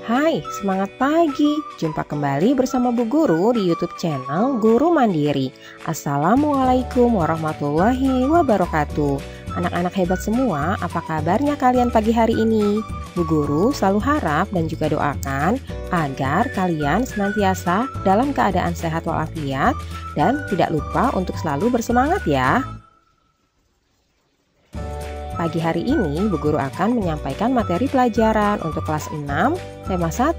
Hai, semangat pagi. Jumpa kembali bersama Bu Guru di YouTube channel Guru Mandiri. Assalamualaikum warahmatullahi wabarakatuh. Anak-anak hebat semua, apa kabarnya kalian pagi hari ini? Bu Guru selalu harap dan juga doakan agar kalian senantiasa dalam keadaan sehat walafiat dan tidak lupa untuk selalu bersemangat ya. Pagi hari ini, Bu Guru akan menyampaikan materi pelajaran untuk kelas 6, tema 1,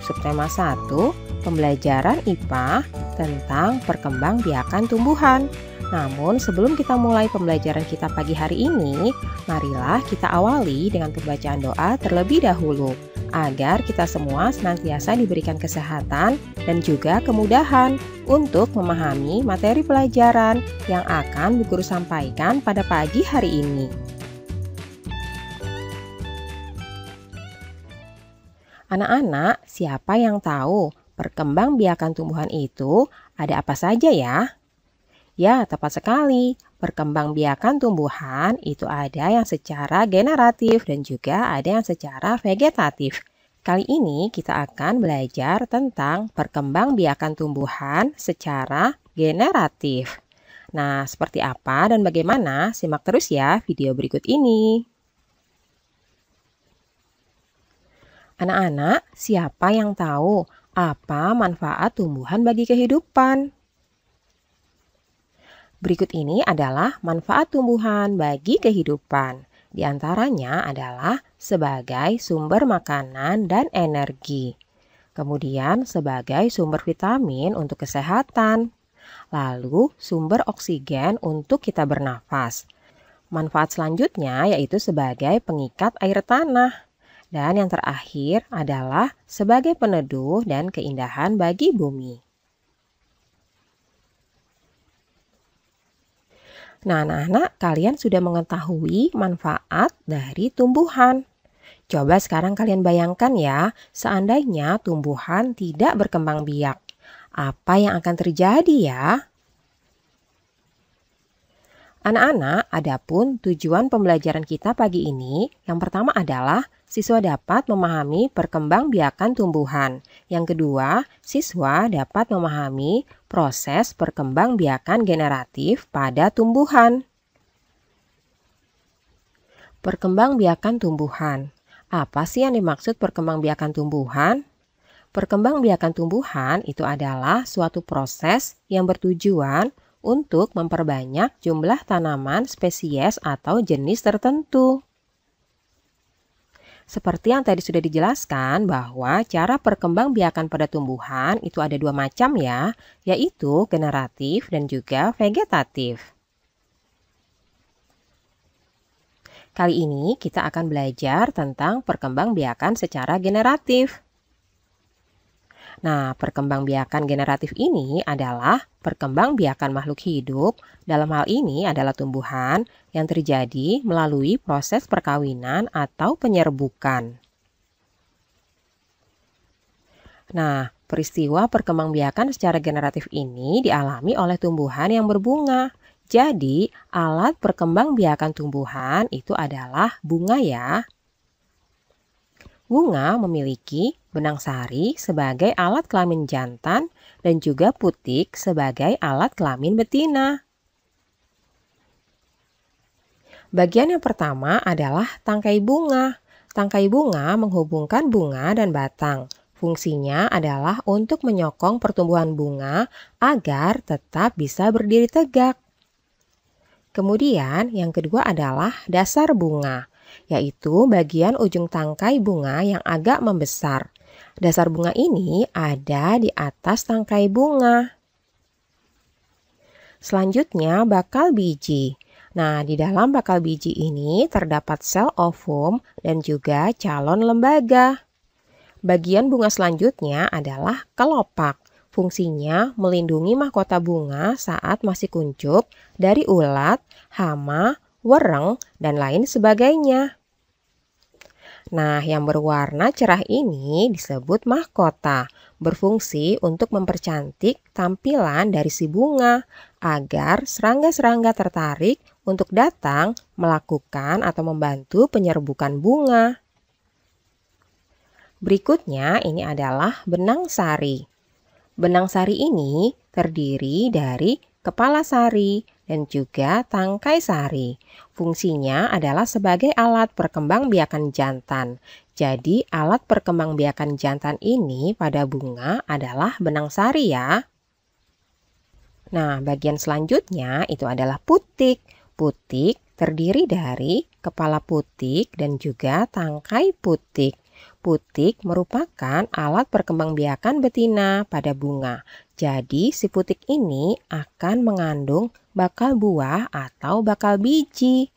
subtema 1, pembelajaran IPA tentang perkembangbiakan tumbuhan. Namun, sebelum kita mulai pembelajaran kita pagi hari ini, marilah kita awali dengan pembacaan doa terlebih dahulu, agar kita semua senantiasa diberikan kesehatan dan juga kemudahan untuk memahami materi pelajaran yang akan Bu Guru sampaikan pada pagi hari ini. Anak-anak, siapa yang tahu perkembangbiakan tumbuhan itu ada apa saja ya? Ya, tepat sekali. Perkembangbiakan tumbuhan itu ada yang secara generatif dan juga ada yang secara vegetatif. Kali ini kita akan belajar tentang perkembangbiakan tumbuhan secara generatif. Nah, seperti apa dan bagaimana? Simak terus ya video berikut ini. Anak-anak, siapa yang tahu apa manfaat tumbuhan bagi kehidupan? Berikut ini adalah manfaat tumbuhan bagi kehidupan. Di antaranya adalah sebagai sumber makanan dan energi. Kemudian sebagai sumber vitamin untuk kesehatan. Lalu sumber oksigen untuk kita bernafas. Manfaat selanjutnya yaitu sebagai pengikat air tanah. Dan yang terakhir adalah sebagai peneduh dan keindahan bagi bumi. Nah, anak-anak, kalian sudah mengetahui manfaat dari tumbuhan. Coba sekarang kalian bayangkan ya, seandainya tumbuhan tidak berkembang biak. Apa yang akan terjadi ya? Anak-anak, adapun tujuan pembelajaran kita pagi ini, yang pertama adalah siswa dapat memahami perkembangbiakan tumbuhan. Yang kedua, siswa dapat memahami proses perkembangbiakan generatif pada tumbuhan. Perkembangbiakan tumbuhan. Apa sih yang dimaksud perkembangbiakan tumbuhan? Perkembangbiakan tumbuhan itu adalah suatu proses yang bertujuan untuk memperbanyak jumlah tanaman spesies atau jenis tertentu. Seperti yang tadi sudah dijelaskan bahwa cara perkembangbiakan pada tumbuhan itu ada dua macam ya, yaitu generatif dan juga vegetatif. Kali ini kita akan belajar tentang perkembangbiakan secara generatif. Nah, perkembangbiakan generatif ini adalah perkembangbiakan makhluk hidup, dalam hal ini adalah tumbuhan yang terjadi melalui proses perkawinan atau penyerbukan. Nah, peristiwa perkembangbiakan secara generatif ini dialami oleh tumbuhan yang berbunga. Jadi, alat perkembangbiakan tumbuhan itu adalah bunga ya. Bunga memiliki benang sari sebagai alat kelamin jantan dan juga putik sebagai alat kelamin betina. Bagian yang pertama adalah tangkai bunga. Tangkai bunga menghubungkan bunga dan batang. Fungsinya adalah untuk menyokong pertumbuhan bunga agar tetap bisa berdiri tegak. Kemudian yang kedua adalah dasar bunga, yaitu bagian ujung tangkai bunga yang agak membesar. Dasar bunga ini ada di atas tangkai bunga. Selanjutnya bakal biji. Nah, di dalam bakal biji ini terdapat sel ovum dan juga calon lembaga. Bagian bunga selanjutnya adalah kelopak. Fungsinya melindungi mahkota bunga saat masih kuncup dari ulat, hama, wereng, dan lain sebagainya. Nah, yang berwarna cerah ini disebut mahkota, berfungsi untuk mempercantik tampilan dari si bunga agar serangga-serangga tertarik untuk datang melakukan atau membantu penyerbukan bunga. Berikutnya ini adalah benang sari. Benang sari ini terdiri dari kepala sari dan juga tangkai sari. Fungsinya adalah sebagai alat perkembangbiakan jantan. Jadi alat perkembangbiakan jantan ini pada bunga adalah benang sari ya. Nah, bagian selanjutnya itu adalah putik. Putik terdiri dari kepala putik dan juga tangkai putik. Putik merupakan alat perkembangbiakan betina pada bunga. Jadi, si putik ini akan mengandung bakal buah atau bakal biji.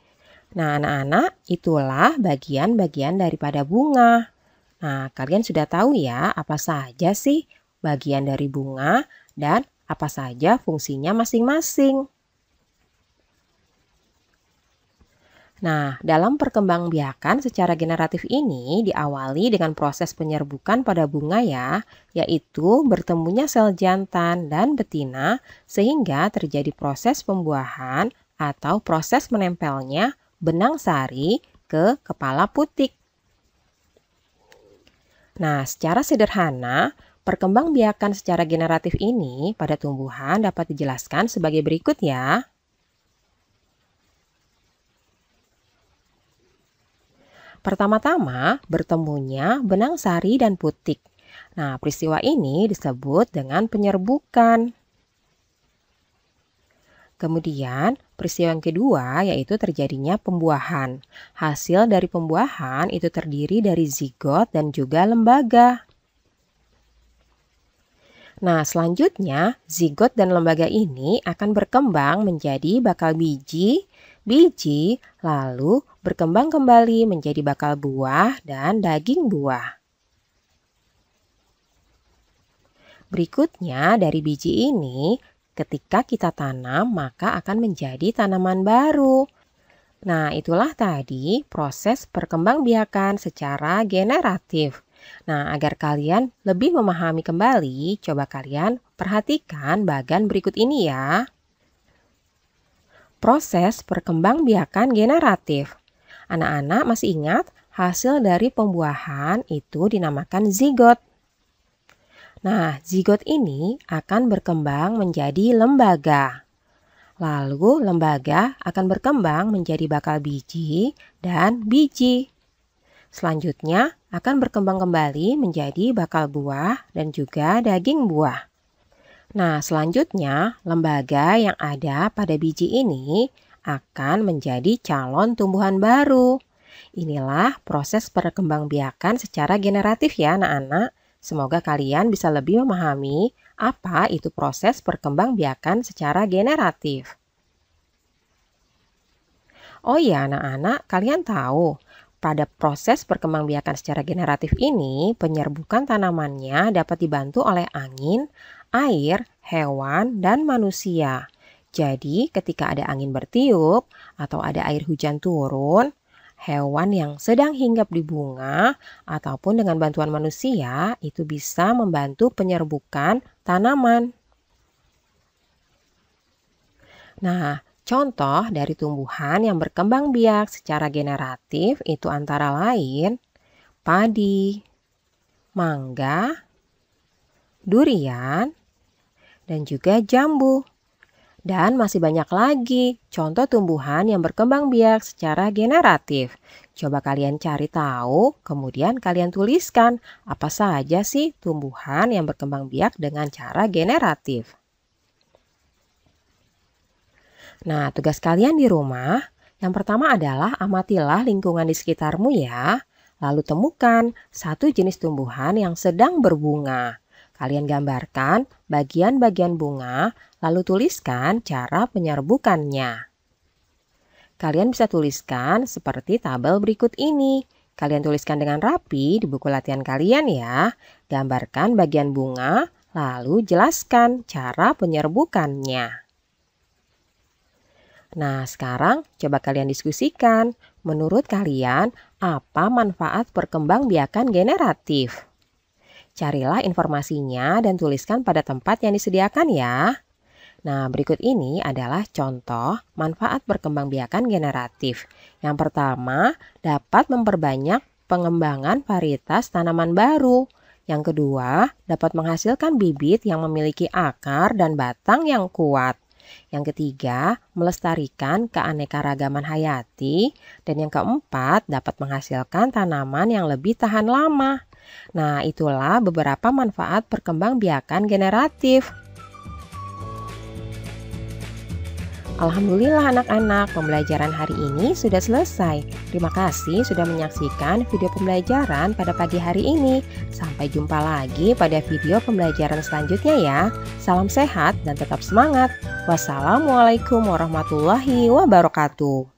Nah, anak-anak, itulah bagian-bagian daripada bunga. Nah, kalian sudah tahu ya apa saja sih bagian dari bunga dan apa saja fungsinya masing-masing. Nah, dalam perkembangbiakan secara generatif ini diawali dengan proses penyerbukan pada bunga ya, yaitu bertemunya sel jantan dan betina sehingga terjadi proses pembuahan atau proses menempelnya benang sari ke kepala putik. Nah, secara sederhana, perkembangbiakan secara generatif ini pada tumbuhan dapat dijelaskan sebagai berikut ya. Pertama-tama, bertemunya benang sari dan putik. Nah, peristiwa ini disebut dengan penyerbukan. Kemudian, peristiwa yang kedua yaitu terjadinya pembuahan. Hasil dari pembuahan itu terdiri dari zigot dan juga lembaga. Nah, selanjutnya, zigot dan lembaga ini akan berkembang menjadi bakal biji, lalu berkembang kembali menjadi bakal buah dan daging buah. Berikutnya, dari biji ini, ketika kita tanam, maka akan menjadi tanaman baru. Nah, itulah tadi proses perkembangbiakan secara generatif. Nah, agar kalian lebih memahami kembali, coba kalian perhatikan bagian berikut ini ya. Proses perkembangbiakan generatif. Anak-anak masih ingat hasil dari pembuahan itu dinamakan zigot. Nah, zigot ini akan berkembang menjadi lembaga. Lalu lembaga akan berkembang menjadi bakal biji dan biji. Selanjutnya akan berkembang kembali menjadi bakal buah dan juga daging buah. Nah, selanjutnya lembaga yang ada pada biji ini akan menjadi calon tumbuhan baru. Inilah proses perkembangbiakan secara generatif ya anak-anak. Semoga kalian bisa lebih memahami apa itu proses perkembangbiakan secara generatif. Oh ya anak-anak, kalian tahu pada proses perkembangbiakan secara generatif ini, penyerbukan tanamannya dapat dibantu oleh angin, air, hewan, dan manusia. Jadi, ketika ada angin bertiup atau ada air hujan turun, hewan yang sedang hinggap di bunga ataupun dengan bantuan manusia itu bisa membantu penyerbukan tanaman. Nah, contoh dari tumbuhan yang berkembang biak secara generatif itu antara lain padi, mangga, durian, dan juga jambu. Dan masih banyak lagi contoh tumbuhan yang berkembang biak secara generatif. Coba kalian cari tahu, kemudian kalian tuliskan apa saja sih tumbuhan yang berkembang biak dengan cara generatif. Nah, tugas kalian di rumah, yang pertama adalah amatilah lingkungan di sekitarmu ya. Lalu temukan satu jenis tumbuhan yang sedang berbunga. Kalian gambarkan bagian-bagian bunga, lalu tuliskan cara penyerbukannya. Kalian bisa tuliskan seperti tabel berikut ini. Kalian tuliskan dengan rapi di buku latihan kalian ya. Gambarkan bagian bunga, lalu jelaskan cara penyerbukannya. Nah, sekarang coba kalian diskusikan. Menurut kalian, apa manfaat perkembangbiakan generatif? Carilah informasinya dan tuliskan pada tempat yang disediakan ya. Nah, berikut ini adalah contoh manfaat perkembangbiakan generatif. Yang pertama, dapat memperbanyak pengembangan varietas tanaman baru. Yang kedua, dapat menghasilkan bibit yang memiliki akar dan batang yang kuat. Yang ketiga, melestarikan keanekaragaman hayati. Dan yang keempat, dapat menghasilkan tanaman yang lebih tahan lama. Nah, itulah beberapa manfaat perkembangbiakan generatif. Alhamdulillah anak-anak, pembelajaran hari ini sudah selesai. Terima kasih sudah menyaksikan video pembelajaran pada pagi hari ini. Sampai jumpa lagi pada video pembelajaran selanjutnya ya. Salam sehat dan tetap semangat. Wassalamualaikum warahmatullahi wabarakatuh.